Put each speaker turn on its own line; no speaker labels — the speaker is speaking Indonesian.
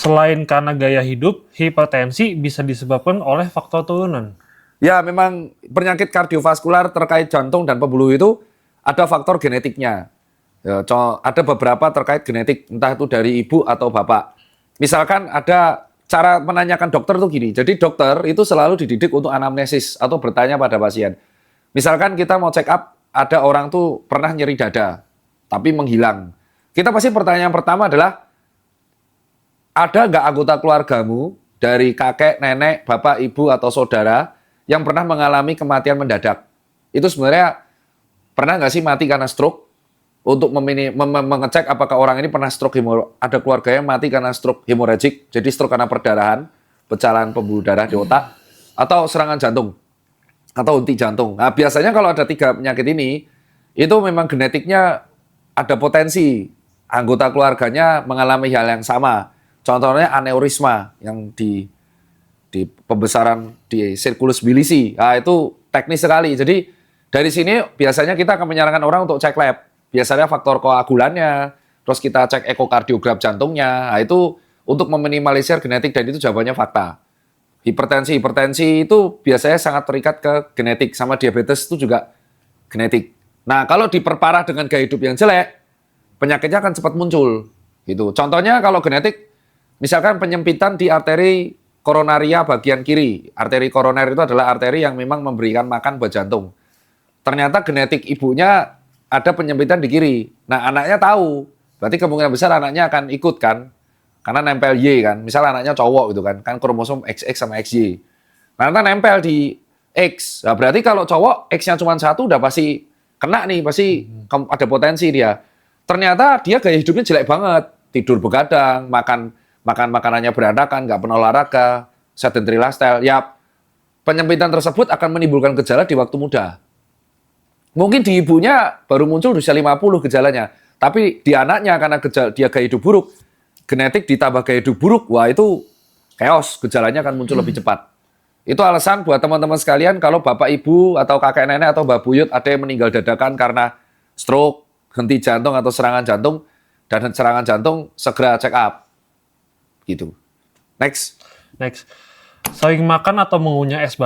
Selain karena gaya hidup, hipertensi bisa disebabkan oleh faktor turunan.
Ya, memang penyakit kardiovaskular terkait jantung dan pembuluh itu ada faktor genetiknya. Ya, ada beberapa terkait genetik, entah itu dari ibu atau bapak. Misalkan ada cara menanyakan dokter tuh gini. Jadi dokter itu selalu dididik untuk anamnesis atau bertanya pada pasien. Misalkan kita mau check up, ada orang tuh pernah nyeri dada, tapi menghilang. Kita pasti pertanyaan pertama adalah, ada nggak anggota keluargamu dari kakek, nenek, bapak, ibu, atau saudara yang pernah mengalami kematian mendadak? Itu sebenarnya pernah nggak sih mati karena stroke? Untuk mengecek apakah orang ini pernah stroke ada keluarga yang mati karena stroke hemorrhagic, jadi stroke karena perdarahan, pecahan pembuluh darah di otak, atau serangan jantung, atau henti jantung. Nah, biasanya kalau ada 3 penyakit ini, itu memang genetiknya ada potensi anggota keluarganya mengalami hal yang sama. Contohnya aneurisma yang di pembesaran di sirkulus bilisi. Nah, itu teknis sekali. Jadi dari sini biasanya kita akan menyarankan orang untuk cek lab. Biasanya faktor koagulannya, terus kita cek ekokardiogram jantungnya. Nah, itu untuk meminimalisir genetik, dan itu jawabannya fakta. Hipertensi itu biasanya sangat terikat ke genetik, sama diabetes itu juga genetik. Nah, kalau diperparah dengan gaya hidup yang jelek, penyakitnya akan cepat muncul. Gitu. Contohnya kalau genetik, misalkan penyempitan di arteri koronaria bagian kiri. Arteri koroner itu adalah arteri yang memang memberikan makan buat jantung. Ternyata genetik ibunya ada penyempitan di kiri. Nah, anaknya tahu. Berarti kemungkinan besar anaknya akan ikut kan. Karena nempel Y kan. Misal anaknya cowok gitu kan. Kan kromosom XX sama XY. Nah, nanti nempel di X. Nah, berarti kalau cowok X-nya cuma 1 udah pasti kena nih. Pasti ada potensi dia. Ternyata dia gaya hidupnya jelek banget. Tidur begadang, makan makanannya berantakan, nggak pernah olahraga, sedentary lifestyle. Ya, penyempitan tersebut akan menimbulkan gejala di waktu muda. Mungkin di ibunya baru muncul di usia 50 gejalanya. Tapi di anaknya karena dia gaya hidup buruk, genetik ditambah gaya hidup buruk, wah itu chaos, gejalanya akan muncul lebih cepat. Itu alasan buat teman-teman sekalian kalau bapak ibu atau kakek nenek atau mbak buyut ada yang meninggal dadakan karena stroke, henti jantung atau serangan jantung, dan serangan jantung segera check up. Gitu. Next.
Sering makan atau mengunyah es batu